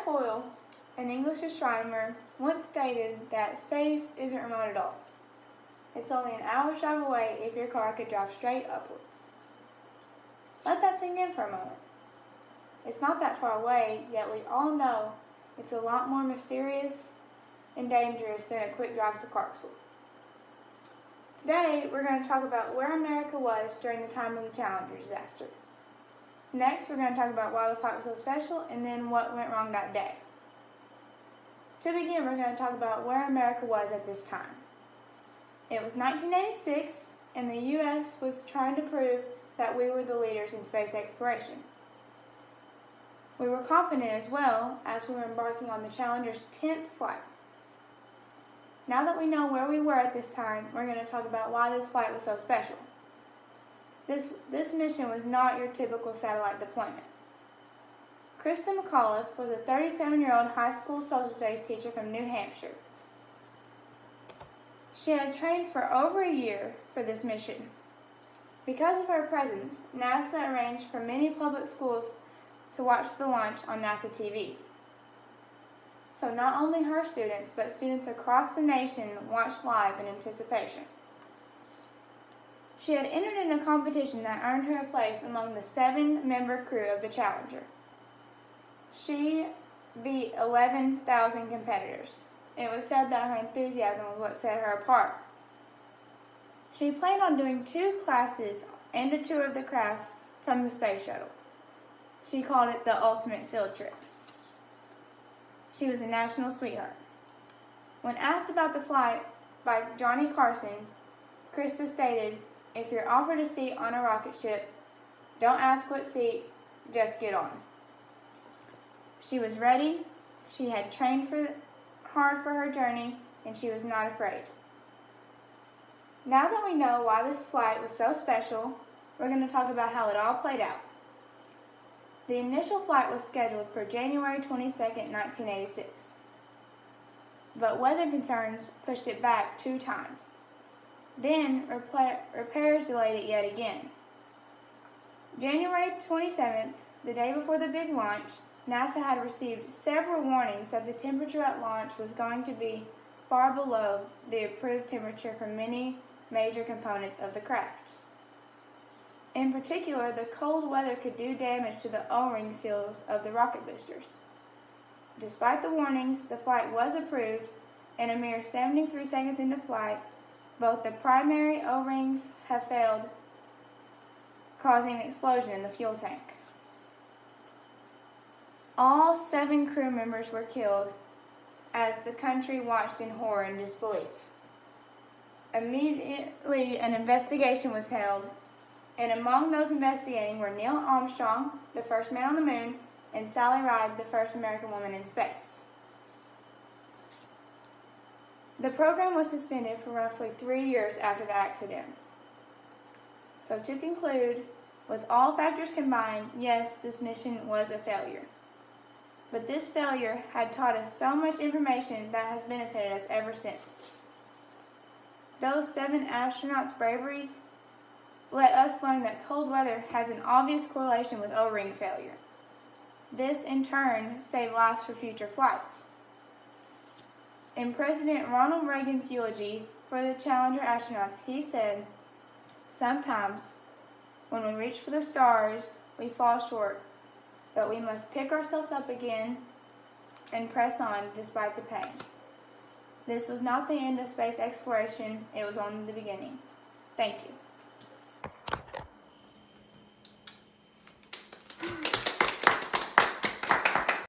Hoyle, an English astronomer, once stated that space isn't remote at all. It's only an hour's drive away if your car could drive straight upwards. Let that sink in for a moment. It's not that far away, yet we all know it's a lot more mysterious and dangerous than a quick drive to Clarksville. Today, we're going to talk about where America was during the time of the Challenger disaster. Next, we're going to talk about why the flight was so special, and then what went wrong that day. To begin, we're going to talk about where America was at this time. It was 1986, and the U.S. was trying to prove that we were the leaders in space exploration. We were confident as well, as we were embarking on the Challenger's 10th flight. Now that we know where we were at this time, we're going to talk about why this flight was so special. This mission was not your typical satellite deployment. Krista McAuliffe was a 37-year-old high school social studies teacher from New Hampshire. She had trained for over a year for this mission. Because of her presence, NASA arranged for many public schools to watch the launch on NASA TV. So not only her students, but students across the nation watched live in anticipation. She had entered in a competition that earned her a place among the 7-member crew of the Challenger. She beat 11,000 competitors. It was said that her enthusiasm was what set her apart. She planned on doing 2 classes and a tour of the craft from the space shuttle. She called it the ultimate field trip. She was a national sweetheart. When asked about the flight by Johnny Carson, Krista stated, "If you're offered a seat on a rocket ship, don't ask what seat, just get on." She was ready, she had trained hard for her journey, and she was not afraid. Now that we know why this flight was so special, we're going to talk about how it all played out. The initial flight was scheduled for January 22, 1986, but weather concerns pushed it back 2 times. Then, repairs delayed it yet again. January 27th, the day before the big launch, NASA had received several warnings that the temperature at launch was going to be far below the approved temperature for many major components of the craft. In particular, the cold weather could do damage to the O-ring seals of the rocket boosters. Despite the warnings, the flight was approved, and a mere 73 seconds into flight, both the primary O-rings have failed, causing an explosion in the fuel tank. All 7 crew members were killed as the country watched in horror and disbelief. Immediately, an investigation was held, and among those investigating were Neil Armstrong, the first man on the moon, and Sally Ride, the first American woman in space. The program was suspended for roughly 3 years after the accident. So to conclude, with all factors combined, yes, this mission was a failure. But this failure had taught us so much information that has benefited us ever since. Those 7 astronauts' braveries let us learn that cold weather has an obvious correlation with O-ring failure. This, in turn, saved lives for future flights. In President Ronald Reagan's eulogy for the Challenger astronauts, he said, "Sometimes, when we reach for the stars, we fall short, but we must pick ourselves up again and press on despite the pain." This was not the end of space exploration, it was only the beginning. Thank you.